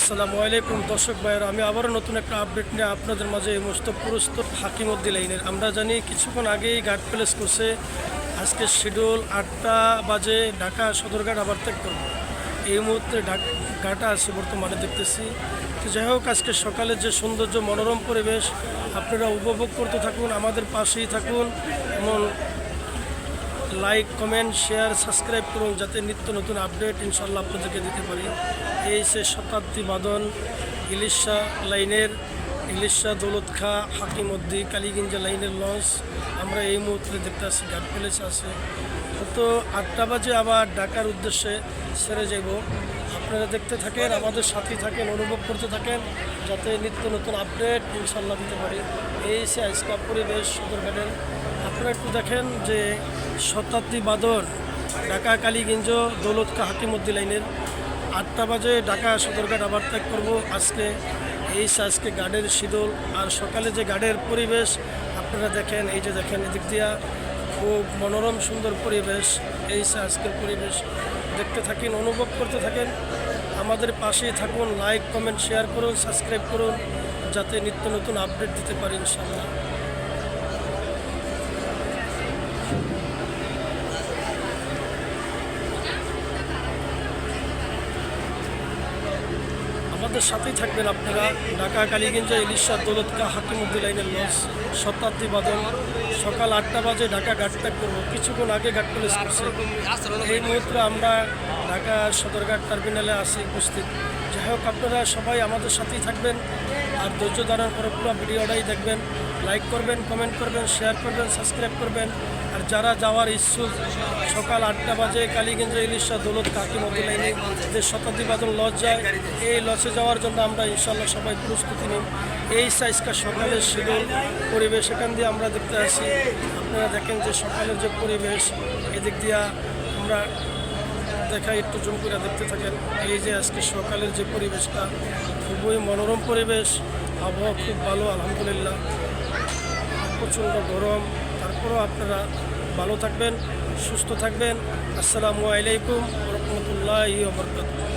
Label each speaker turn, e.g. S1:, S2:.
S1: আসসালামু আলাইকুম দর্শক ভাইয়েরা, আমি আবারও নতুন একটা আপডেট নিয়ে আপনাদের মাঝে এই মুহূর্তে প্রস্তুত হাকিমউদ্দিন লাইনের। আমরা জানি কিছুক্ষণ আগেই ঘাট প্লেস করছে, আজকে শিডিউল 8টা বাজে ঢাকা সদরঘাট আবার ত্যাগ করব। এই মুহূর্তে ঘাটা আছে বর্তমানে দেখতেছি। তো যাই হোক, আজকে সকালে যে সৌন্দর্য মনোরম পরিবেশ আপনারা উপভোগ করতে থাকুন, আমাদের পাশেই থাকুন এবং লাইক কমেন্ট শেয়ার সাবস্ক্রাইব করুন, যাতে নিত্য নতুন আপডেট ইনশাল্লাহ আপনাদেরকে দিতে পারি। এই সে শতাব্দী বাদন ইলিশা লাইনের, ইলিশা দৌলত খা হাকিমউদ্দিন কালীগঞ্জা লাইনের লঞ্চ আমরা এই মুহূর্তে দেখতে আসছি ঘাট প্যালেস আছে। তো 8টা বাজে আবার ঢাকার উদ্দেশ্যে সেরে যাব। আপনারা দেখতে থাকেন, আমাদের সাথেই থাকেন, অনুভব করতে থাকেন, যাতে নিত্য নতুন আপডেট ইনশাল্লাহ দিতে পারি। এই সে আজকাল পরিবেশ সদরঘাটের। আপনারা একটু দেখেন যে শতাব্দী বাদন ঢাকা কালীগঞ্জ দৌলত খা হাকিমউদ্দিন লাইনের 8টা বাজে ঢাকা সদরঘাট আবার ত্যাগ করবো আজকে। আজকে গার্ডের শিডিউল, আর সকালে যে গার্ডের পরিবেশ আপনারা দেখেন, এই যে দেখেন এদিক দিয়া খুব মনোরম সুন্দর পরিবেশ। এই আজকের পরিবেশ দেখতে থাকেন, অনুভব করতে থাকেন, আমাদের পাশেই থাকুন, লাইক কমেন্ট শেয়ার করুন, সাবস্ক্রাইব করুন, যাতে নিত্য নতুন আপডেট দিতে পারি ইনশাআল্লাহ। আমাদের সাথেই থাকবেন আপনারা। ঢাকা কালীগঞ্জ ইলিশা দৌলত খা হাকিমউদ্দিন লাইনের লঞ্চ শতাব্দী বাদন সকাল 8টা বাজে ঢাকা ঘাট ত্যাগ করবো। কিছুক্ষণ আগে ঘাট প্লেস করছে। এই মুহূর্তে আমরা ঢাকা সদরঘাট টার্মিনালে আছি উপস্থিত। যাই হোক, আপনারা সবাই আমাদের সাথেই থাকবেন আর ধৈর্য ধারণ করে পুরো ভিডিওটাই দেখবেন, লাইক করবেন, কমেন্ট করবেন, শেয়ার করবেন, সাবস্ক্রাইব করবেন। আর যারা যাওয়ার ইচ্ছুক, সকাল 8টা বাজে কালীগঞ্জ ইলিশা দৌলত খা হাকিমউদ্দিন লাইনে যে শতাব্দী বাদন লজ যায়, এই লজে যাওয়ার জন্য আমরা ইনশাল্লাহ সবাই প্রস্তুতি নিই। এই সাইজকা সকালের শিডিউল পরিবেশ এখান দিয়ে আমরা দেখতে আসি। আপনারা দেখেন যে সকালের যে পরিবেশ, এদিক দিয়া আমরা দেখাই, একটু জুম করে দেখতে থাকেন। এই যে আজকে সকালের যে পরিবেশটা খুবই মনোরম পরিবেশ, আবহাওয়া খুব ভালো আলহামদুলিল্লাহ, প্রচণ্ড গরম, তারপরেও আপনারা ভালো থাকবেন, সুস্থ থাকবেন। আসসালামু আলাইকুম ওয়া রাহমাতুল্লাহি ওয়া বারাকাতুহু।